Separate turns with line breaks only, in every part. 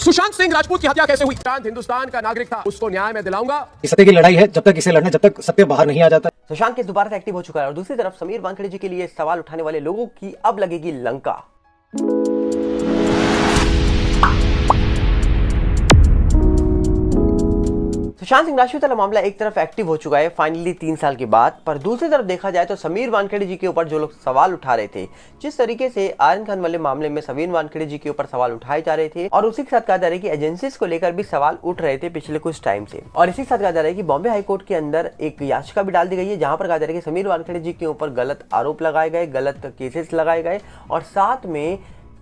सुशांत सिंह राजपूत की हत्या कैसे हुई? सुशांत हिंदुस्तान का नागरिक था, उसको न्याय में दिलाऊंगा।
सत्य की लड़ाई है, जब तक इसे लड़ना, जब तक सत्य बाहर नहीं आ जाता।
सुशांत केस दोबारा से एक्टिव हो चुका है और दूसरी तरफ समीर वानखेड़े जी के लिए सवाल उठाने वाले लोगों की अब लगेगी लंका। सुशांत सिंह राजपूत वाला मामला एक तरफ एक्टिव हो चुका है फाइनली 3 साल के बाद, पर दूसरी तरफ देखा जाए तो समीर वानखेड़े जी के ऊपर जो लोग सवाल उठा रहे थे, जिस तरीके से आर्यन खान वाले मामले में समीर वानखेड़े जी के ऊपर सवाल उठाए जा रहे थे और उसी के साथ कहा जा रहा है कि एजेंसीज को लेकर भी सवाल उठ रहे थे पिछले कुछ टाइम से, और इसी के साथ कहा जा रहा है कि बॉम्बे हाईकोर्ट के अंदर एक याचिका भी डाल दी गई है जहां पर कहा जा रहा है कि समीर वानखेड़े जी के ऊपर गलत आरोप लगाए गए, गलत केसेस लगाए गए और साथ में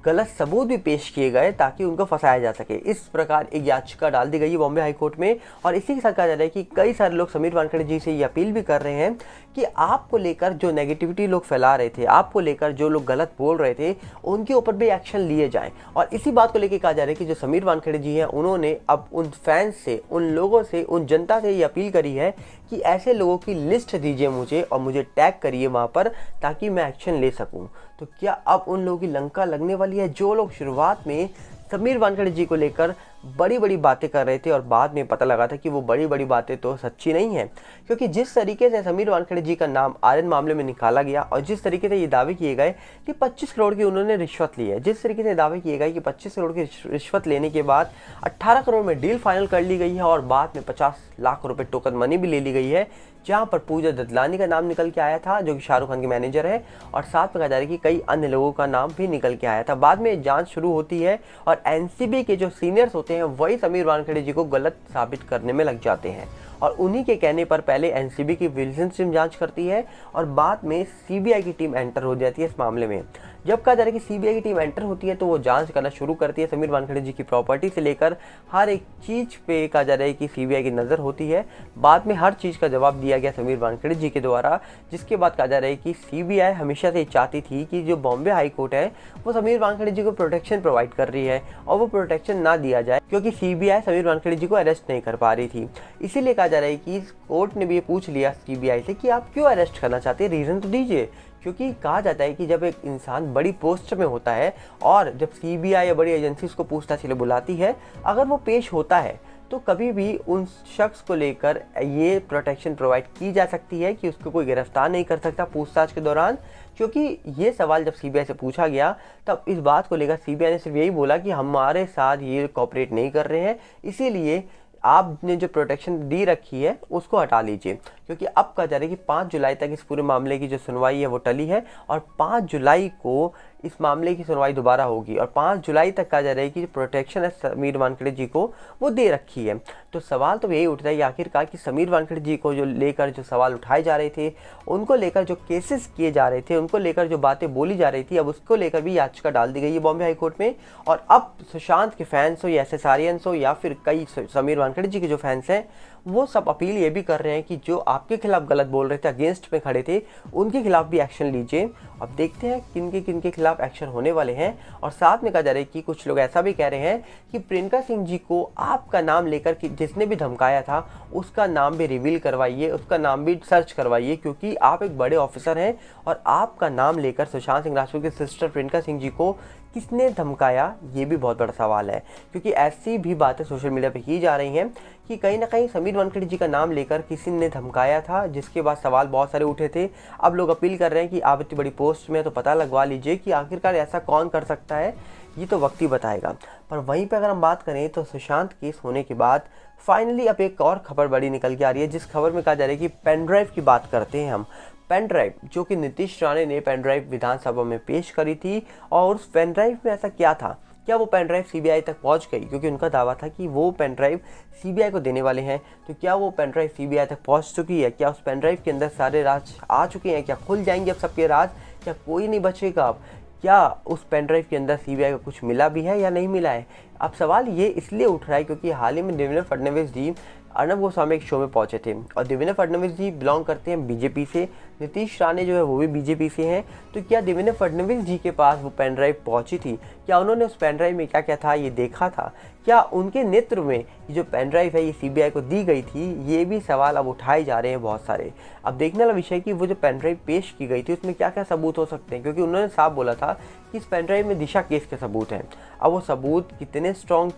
गलत सबूत भी पेश किए गए ताकि उनको फंसाया जा सके। इस प्रकार एक याचिका डाल दी गई है बॉम्बे हाईकोर्ट में और इसी के साथ कहा जा रहा है कि कई सारे लोग समीर वानखेड़े जी से ये अपील भी कर रहे हैं कि आपको लेकर जो नेगेटिविटी लोग फैला रहे थे, आपको लेकर जो लोग गलत बोल रहे थे, उनके ऊपर भी एक्शन लिए जाएं। और इसी बात को लेकर कहा जा रहा है कि जो समीर वानखेड़े जी हैं उन्होंने अब उन फैंस से, उन लोगों से, उन जनता से ये अपील करी है कि ऐसे लोगों की लिस्ट दीजिए मुझे और मुझे टैग करिए वहाँ पर ताकि मैं एक्शन ले सकूँ। तो क्या अब उन लोगों की लंका लगने वाली है जो लोग शुरुआत में समीर वानखेड़े जी को लेकर बड़ी बड़ी बातें कर रहे थे और बाद में पता लगा था कि वो बड़ी बड़ी बातें तो सच्ची नहीं है, क्योंकि जिस तरीके से समीर वानखेड़े जी का नाम आर्यन मामले में निकाला गया और जिस तरीके से ये दावे किए गए कि 25 करोड़ की उन्होंने रिश्वत ली है, जिस तरीके से दावे किए गए कि 25 करोड़ की रिश्वत लेने के बाद 18 करोड़ में डील फाइनल कर ली गई है और बाद में 50 लाख रुपए टोकन मनी भी ले ली गई है, जहां पर पूजा ददलानी का नाम निकल के आया था जो कि शाहरुख खान के मैनेजर है, और साथ में कहा जा रहा है कि कई अन्य लोगों का नाम भी निकल के आया था। बाद में जांच शुरू होती है और एनसीबी के जो सीनियर्स होते हैं वही समीर वानखेड़े जी को गलत साबित करने में लग जाते हैं और उन्हीं के कहने पर पहले एनसीबी की विजिलेंस टीम जांच करती है और बाद में सीबीआई की टीम एंटर हो जाती है इस मामले में। जब कहा जा रहा है कि सीबीआई की टीम एंटर होती है तो वो जांच करना शुरू करती है समीर वानखेड़े जी की प्रॉपर्टी से लेकर हर एक चीज़ पे कहा जा रहा है कि सीबीआई की नज़र होती है। बाद में हर चीज़ का जवाब दिया गया समीर वानखेड़े जी के द्वारा, जिसके बाद कहा जा रहा है कि सीबीआई हमेशा से चाहती थी कि जो बॉम्बे हाई कोर्ट है वो समीर वानखेड़े जी को प्रोटेक्शन प्रोवाइड कर रही है और वो प्रोटेक्शन ना दिया जाए क्योंकि सीबीआई समीर वानखेड़े जी को अरेस्ट नहीं कर पा रही थी। इसीलिए कहा जा रहा है कि कोर्ट ने भी ये पूछ लिया सीबीआई से कि आप क्यों अरेस्ट करना चाहते हैं, रीज़न तो दीजिए। क्योंकि कहा जाता है कि जब एक इंसान बड़ी पोस्ट में होता है और जब सीबीआई या बड़ी एजेंसी उसको पूछताछ के लिए बुलाती है, अगर वो पेश होता है तो कभी भी उन शख्स को लेकर ये प्रोटेक्शन प्रोवाइड की जा सकती है कि उसको कोई गिरफ्तार नहीं कर सकता पूछताछ के दौरान। क्योंकि ये सवाल जब सीबीआई से पूछा गया तब इस बात को लेकर सीबीआई ने सिर्फ यही बोला कि हमारे साथ ये कोऑपरेट नहीं कर रहे हैं, इसीलिए आपने जो प्रोटेक्शन दी रखी है उसको हटा लीजिए। क्योंकि अब कहा जा रहा है कि 5 जुलाई तक इस पूरे मामले की जो सुनवाई है वो टली है और 5 जुलाई को इस मामले की सुनवाई दोबारा होगी और 5 जुलाई तक कहा जा रहा है कि जो प्रोटेक्शन है समीर वानखेड़े जी को वो दे रखी है। तो सवाल तो यही उठता है कि आखिरकार कि समीर वानखेड़े जी को जो लेकर जो सवाल उठाए जा रहे थे, उनको लेकर जो केसेस किए जा रहे थे, उनको लेकर जो बातें बोली जा रही थी, अब उसको लेकर भी याचिका डाल दी गई है बॉम्बे हाईकोर्ट में। और अब सुशांत के फैंस हो या एसएसआरियंस हो या फिर कई समीर वानखेड़े जी के जो फैंस हैं वो सब अपील ये भी कर रहे हैं कि जो आपके खिलाफ गलत बोल रहे थे, अगेंस्ट में खड़े थे, उनके खिलाफ भी एक्शन लीजिए। अब देखते हैं किन के खिलाफ एक्शन होने वाले हैं। और साथ में कहा जा रहा है कि कुछ लोग ऐसा भी कह रहे हैं कि प्रियंका सिंह जी को आपका नाम लेकर कि जिसने भी धमकाया था उसका नाम भी रिवील करवाइए, उसका नाम भी सर्च करवाइए, क्योंकि आप एक बड़े ऑफिसर हैं और आपका नाम लेकर सुशांत सिंह राजपूत की सिस्टर प्रियंका सिंह जी को किसने धमकाया, ये भी बहुत बड़ा सवाल है। क्योंकि ऐसी भी बातें सोशल मीडिया पे की जा रही हैं कि कहीं ना कहीं समीर वानखेड़े जी का नाम लेकर किसी ने धमकाया था, जिसके बाद सवाल बहुत सारे उठे थे। अब लोग अपील कर रहे हैं कि आप इतनी बड़ी पोस्ट में तो पता लगवा लीजिए कि आखिरकार ऐसा कौन कर सकता है, ये तो वक्त ही बताएगा। पर वहीं पर अगर हम बात करें तो सुशांत केस होने के बाद फाइनली अब एक और खबर बड़ी निकल के आ रही है, जिस खबर में कहा जा रहा है कि पेन ड्राइव की बात करते हैं हम। पेन ड्राइव जो कि नीतीश राणे ने पेन ड्राइव विधानसभा में पेश करी थी और उस पेन ड्राइव में ऐसा क्या था, क्या वो पेन ड्राइव सीबीआई तक पहुंच गई? क्योंकि उनका दावा था कि वो पेन ड्राइव सीबीआई को देने वाले हैं। तो क्या वो पेन ड्राइव सीबीआई तक पहुंच चुकी है? क्या उस पेन ड्राइव के अंदर सारे राज आ चुके हैं? क्या खुल जाएंगे अब सबके राज? क्या कोई नहीं बचेगा अब? क्या उस पेन ड्राइव के अंदर सीबीआई को कुछ मिला भी है या नहीं मिला है? अब सवाल ये इसलिए उठ रहा है क्योंकि हाल ही में देवेंद्र फडणवीस जी अर्नब गोस्वामी एक शो में पहुंचे थे और देवेंद्र फडणवीस जी बिलोंग करते हैं बीजेपी से, नीतीश राणे जो है वो भी बीजेपी से हैं। तो क्या देवेंद्र फडणवीस जी के पास वो पेन ड्राइव पहुंची थी? क्या उन्होंने उस पेन ड्राइव में क्या क्या था ये देखा था? क्या उनके नेतृत्व में ये जो पेन ड्राइव है ये सीबीआई को दी गई थी? ये भी सवाल अब उठाए जा रहे हैं बहुत सारे। अब देखने वाला विषय कि वो जो पेन ड्राइव पेश की गई थी उसमें क्या क्या सबूत हो सकते हैं, क्योंकि उन्होंने साफ बोला था कि इस पेन ड्राइव में दिशा केस के सबूत हैं। अब वो सबूत कितने स्ट्रॉन्ग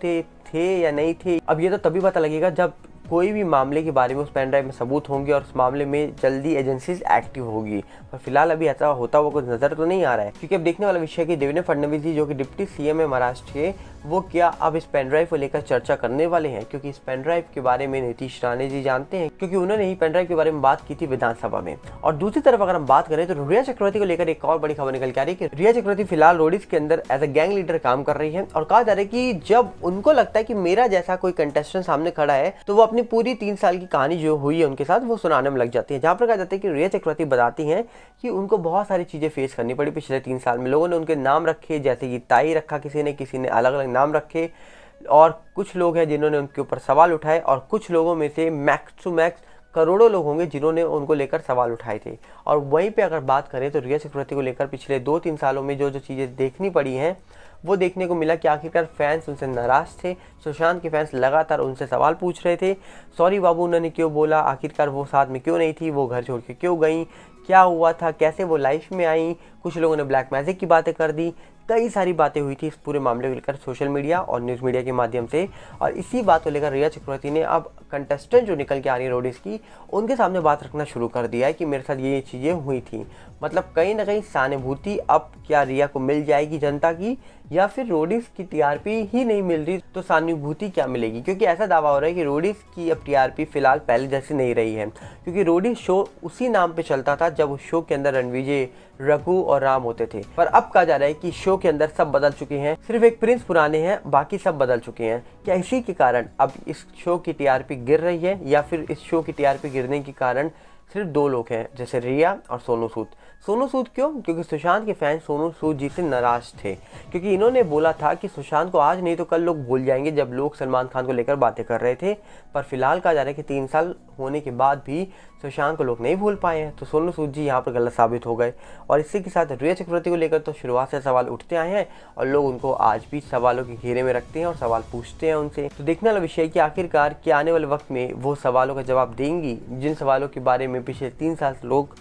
थे या नहीं थे, अब ये तो तभी पता लगेगा जब कोई भी मामले के बारे में उस पेन ड्राइव में सबूत होंगे और उस मामले में जल्दी एजेंसीज एक्टिव होगी। पर फिलहाल अभी ऐसा होता हुआ कुछ नजर तो नहीं आ रहा है, क्योंकि अब देखने वाला विषय है कि देवेंद्र फडणवीस जी जो कि डिप्टी सीएम है महाराष्ट्र के, वो क्या अब इस पेन ड्राइव को लेकर चर्चा करने वाले हैं? क्योंकि इस पेन ड्राइव के बारे में नीतीश राणे जी जानते हैं, क्योंकि उन्होंने ही पेन ड्राइव के बारे में बात की थी विधानसभा में। और दूसरी तरफ अगर हम बात करें तो रिया चक्रवर्ती को लेकर एक और बड़ी खबर निकल के आ रही है कि रिया चक्रवर्ती फिलहाल रोडीज के अंदर एज अ गैंग लीडर काम कर रही है। और कहा जा रहा है कि जब उनको लगता है कि मेरा जैसा कोई कंटेस्टेंट सामने खड़ा है तो वो अपनी पूरी 3 साल की कहानी जो हुई है उनके साथ वो सुनाने में लग जाती है। जहां पर कहा जाता है कि रिया चक्रवर्ती बताती हैं कि उनको बहुत सारी चीजें फेस करनी पड़ी पिछले 3 साल में। लोगों ने उनके नाम रखे, जैसे कि ताई रखा किसी ने अलग अलग नाम रखे, और कुछ लोग हैं जिन्होंने उनके ऊपर सवाल उठाए, और कुछ लोगों में से मैक्स टू मैक्स करोड़ों लोग होंगे जिन्होंने उनको लेकर सवाल उठाए थे। और वहीं पे अगर बात करें तो रिया चक्रवर्ती को लेकर पिछले 2-3 सालों में जो चीज़ें देखनी पड़ी हैं वो देखने को मिला कि आखिरकार फैंस उनसे नाराज थे। सुशांत के फैंस लगातार उनसे सवाल पूछ रहे थे, सॉरी बाबू उन्होंने क्यों बोला, आखिरकार वो साथ में क्यों नहीं थी, वो घर छोड़ के क्यों गई, क्या हुआ था, कैसे वो लाइफ में आई। कुछ लोगों ने ब्लैक मैजिक की बातें कर दी, कई सारी बातें हुई थी इस पूरे मामले को लेकर सोशल मीडिया और न्यूज़ मीडिया के माध्यम से। और इसी बात को लेकर रिया चक्रवर्ती ने अब कंटेस्टेंट जो निकल के आ रही है रोडीज की, उनके सामने बात रखना शुरू कर दिया है कि मेरे साथ ये चीज़ें हुई थी। मतलब कहीं ना कहीं सहानुभूति अब क्या रिया को मिल जाएगी जनता की, या फिर रोडीज की टीआरपी ही नहीं मिल रही तो सहानुभूति क्या मिलेगी? क्योंकि ऐसा दावा हो रहा है कि रोडीज की अब टीआरपी फिलहाल पहले जैसी नहीं रही है, क्योंकि रोडीज शो उसी नाम पे चलता था जब उस शो के अंदर रणविजय, रघु और राम होते थे। पर अब कहा जा रहा है कि शो के अंदर सब बदल चुके हैं, सिर्फ एक प्रिंस पुराने हैं, बाकी सब बदल चुके हैं। क्या इसी के कारण अब इस शो की टीआरपी गिर रही है, या फिर इस शो की टीआरपी गिरने के कारण सिर्फ 2 लोग हैं, जैसे रिया और सोनू सूद? सोनू सूद क्यों? क्योंकि सुशांत के फैंस सोनू सूद जी से नाराज थे, क्योंकि इन्होंने बोला था कि सुशांत को आज नहीं तो कल लोग भूल जाएंगे, जब लोग सलमान खान को लेकर बातें कर रहे थे। पर फिलहाल कहा जा रहा है कि 3 साल होने के बाद भी सुशांत को लोग नहीं भूल पाए हैं। तो सोनू सूद जी यहाँ पर गलत साबित हो गए। और इसी के साथ रिया चक्रवर्ती को लेकर तो शुरुआत से सवाल उठते आए हैं और लोग उनको आज भी सवालों के घेरे में रखते हैं और सवाल पूछते हैं उनसे। तो देखने वाला विषय है कि आखिरकार क्या आने वाले वक्त में वो सवालों का जवाब देंगी, जिन सवालों के बारे में पिछले 3 साल से लोग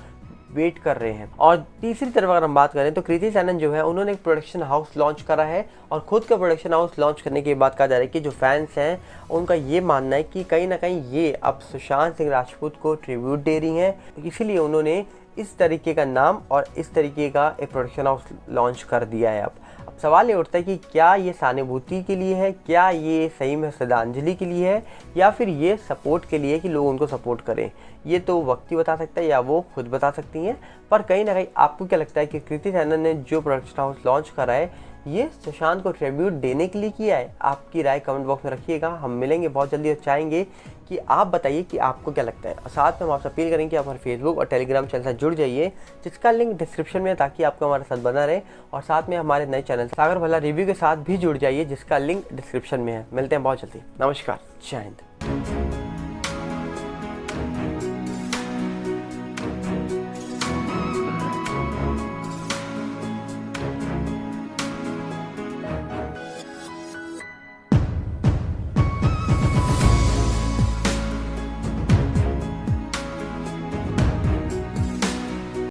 वेट कर रहे हैं। और तीसरी तरफ अगर हम बात करें तो कृति सेनन जो है उन्होंने एक प्रोडक्शन हाउस लॉन्च करा है, और खुद का प्रोडक्शन हाउस लॉन्च करने के बाद कहा जा रहा है कि जो फैंस हैं उनका ये मानना है कि कहीं ना कहीं ये अब सुशांत सिंह राजपूत को ट्रिब्यूट दे रही हैं, इसीलिए उन्होंने इस तरीके का नाम और इस तरीके का एक प्रोडक्शन हाउस लॉन्च कर दिया है। अब सवाल ये उठता है कि क्या ये सहानुभूति के लिए है, क्या ये सही में श्रद्धांजलि के लिए है, या फिर ये सपोर्ट के लिए कि लोग उनको सपोर्ट करें? ये तो वक्त ही बता सकता है या वो खुद बता सकती हैं। पर कहीं ना कहीं आपको क्या लगता है कि कृति सेनन ने जो प्रोडक्शन हाउस लॉन्च करा है ये सुशांत को ट्रिब्यूट देने के लिए किया है? आपकी राय कमेंट बॉक्स में रखिएगा। हम मिलेंगे बहुत जल्दी और चाहेंगे कि आप बताइए कि आपको क्या लगता है। और साथ में हम आपसे अपील करेंगे कि आप हमारे फेसबुक और टेलीग्राम चैनल से जुड़ जाइए, जिसका लिंक डिस्क्रिप्शन में है, ताकि आपको हमारे साथ बना रहे। और साथ में हमारे नए चैनल सागर भला रिव्यू के साथ भी जुड़ जाइए, जिसका लिंक डिस्क्रिप्शन में है। मिलते हैं बहुत जल्दी। नमस्कार, जय हिंद।